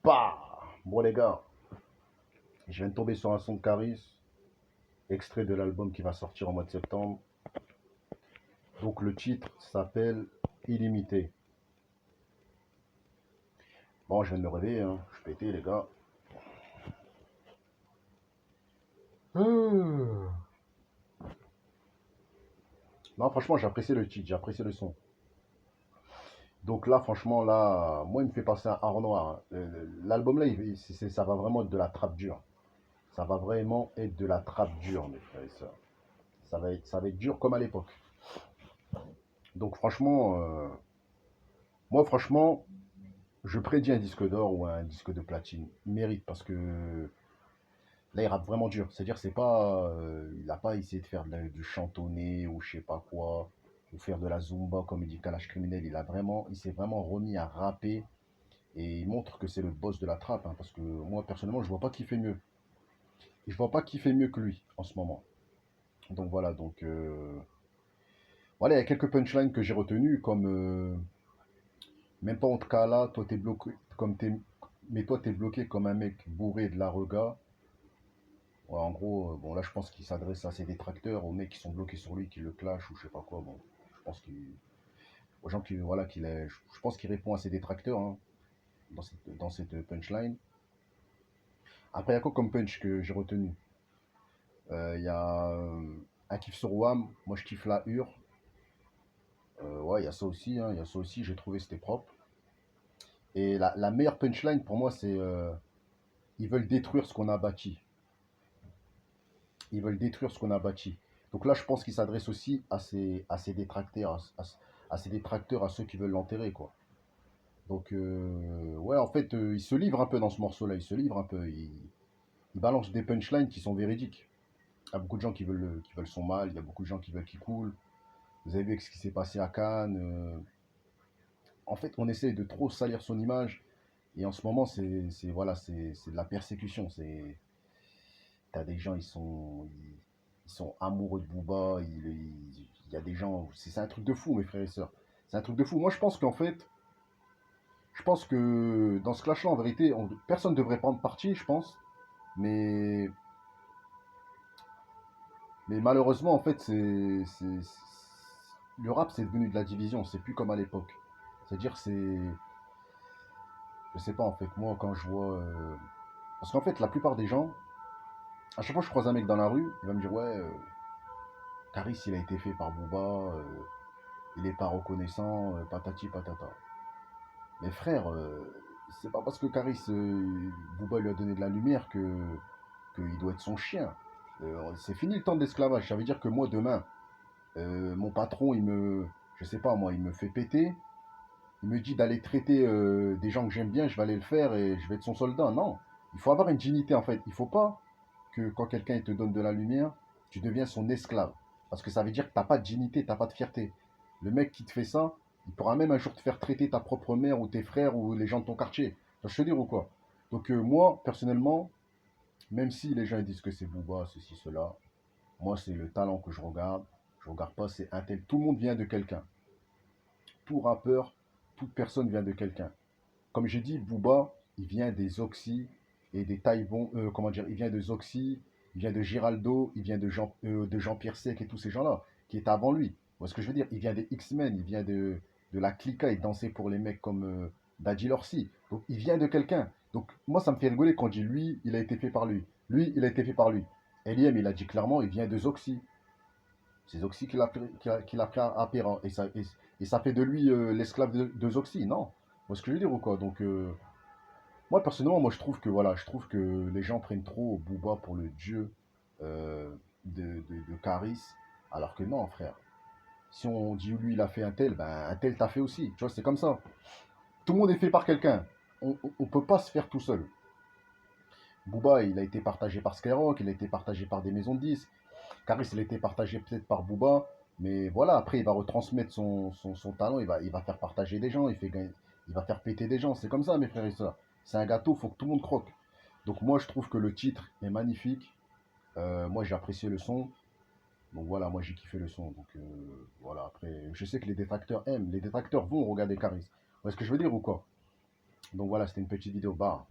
Bah, bon les gars, je viens de tomber sur un son de Caris, extrait de l'album qui va sortir en mois de septembre. Donc le titre s'appelle Illimité. Bon, je viens de me réveiller, hein. Je suis pété les gars. Non, franchement, j'ai apprécié le titre, j'ai apprécié le son. Donc là, franchement, là, moi, il me fait passer un art noir, hein. L'album là, ça va vraiment être de la trappe dure. Ça va vraiment être de la trappe dure, mes frères et sœurs. Ça va être dur comme à l'époque. Donc franchement, moi, franchement, je prédis un disque d'or ou un disque de platine. Il mérite parce que là, il rappe vraiment dur. C'est-à-dire, c'est pas, il n'a pas essayé de faire du chantonné ou je sais pas quoi, ou faire de la zumba comme il dit Kalash Criminel. Il s'est vraiment remis à rapper et il montre que c'est le boss de la trappe, hein, parce que moi, personnellement, je vois pas qui fait mieux. Je vois pas qui fait mieux que lui en ce moment. Donc voilà, voilà, il y a quelques punchlines que j'ai retenues comme même pas en tout cas là, toi t'es bloqué mais toi t'es bloqué comme un mec bourré de la rega. Ouais, en gros, bon là je pense qu'il s'adresse à ses détracteurs, aux mecs qui sont bloqués sur lui, qui le clashent ou je sais pas quoi. Bon, je pense qu'il, aux gens qui, voilà, je pense qu'il répond à ses détracteurs, hein, dans cette punchline. Après, il y a quoi comme punch que j'ai retenu? Il y a un kiff sur Wham, moi je kiffe la Hure. Ouais, il y a ça aussi, hein, il y a ça aussi, j'ai trouvé c'était propre. Et la meilleure punchline pour moi, c'est ils veulent détruire ce qu'on a bâti. Ils veulent détruire ce qu'on a bâti. Donc là, je pense qu'il s'adresse aussi à ses détracteurs, à ses détracteurs, à ceux qui veulent l'enterrer, quoi. Donc, ouais, en fait, il se livre un peu dans ce morceau-là, il se livre un peu. Il balance des punchlines qui sont véridiques. Il y a beaucoup de gens qui veulent son mal, il y a beaucoup de gens qui veulent qu'il coule. Vous avez vu ce qui s'est passé à Cannes. En fait, on essaie de trop salir son image. Et en ce moment, voilà, c'est de la persécution. T'as des gens, ils sont amoureux de Booba. Il y a des gens, c'est un truc de fou, mes frères et sœurs. C'est un truc de fou. Moi, je pense que dans ce clash-là, en vérité, personne ne devrait prendre parti, je pense. Mais, mais malheureusement, en fait, le rap, c'est devenu de la division. C'est plus comme à l'époque. C'est-à-dire, je sais pas, en fait, moi, quand je vois. Parce qu'en fait, la plupart des gens, à chaque fois que je croise un mec dans la rue, il va me dire, ouais, Caris, il a été fait par Booba, il est pas reconnaissant, patati patata. Mais frère, c'est pas parce que Caris, Booba lui a donné de la lumière qu'il doit être son chien. C'est fini le temps de l'esclavage. Ça veut dire que moi, demain, mon patron, je sais pas moi, il me fait péter, il me dit d'aller traiter des gens que j'aime bien, je vais aller le faire et je vais être son soldat. Non, il faut avoir une dignité en fait. Il faut pas que quand quelqu'un il te donne de la lumière, tu deviens son esclave. Parce que ça veut dire que tu n'as pas de dignité, tu n'as pas de fierté. Le mec qui te fait ça, il pourra même un jour te faire traiter ta propre mère ou tes frères ou les gens de ton quartier. Tu vois ce que je veux dire ou quoi? Donc moi, personnellement, même si les gens ils disent que c'est Booba, ceci, cela, moi c'est le talent que je regarde. Je regarde pas, c'est un tel. Tout le monde vient de quelqu'un. Tout rappeur, toute personne vient de quelqu'un. Comme j'ai dit, Booba, il vient des Oxy et des Taïbon, comment dire, il vient de Zoxy, il vient de Giraldo, il vient de Jean-Pierre Sec et tous ces gens-là, qui étaient avant lui. Vous voyez ce que je veux dire? Il vient des X-Men, il vient de la Clica, il dansait pour les mecs comme Daddy Lorsi. Donc il vient de quelqu'un. Donc moi, ça me fait rigoler quand on dit lui, il a été fait par lui. Lui, il a été fait par lui. Eliem, il a dit clairement, il vient de Zoxy. C'est Zoxy qui l'a pris à Perrin. Et ça fait de lui l'esclave de Zoxy. Non. Vous voyez ce que je veux dire ou quoi? Donc, moi, personnellement, moi, je trouve que voilà, je trouve que les gens prennent trop Booba pour le dieu euh, de Caris, alors que non, frère. Si on dit lui, il a fait un tel, ben un tel t'a fait aussi. Tu vois, c'est comme ça. Tout le monde est fait par quelqu'un. On peut pas se faire tout seul. Booba, il a été partagé par Skyrock, il a été partagé par des maisons de disques. Caris, il a été partagé peut-être par Booba. Mais voilà, après, il va retransmettre son talent, il va faire partager des gens, il va faire péter des gens. C'est comme ça, mes frères et sœurs. C'est un gâteau, il faut que tout le monde croque. Donc moi, je trouve que le titre est magnifique. Moi, j'ai apprécié le son. Donc voilà, moi, j'ai kiffé le son. Donc voilà, après, je sais que les détracteurs aiment. Les détracteurs vont regarder Caris. Vous voyez ce que je veux dire ou quoi? Donc voilà, c'était une petite vidéo. Bah.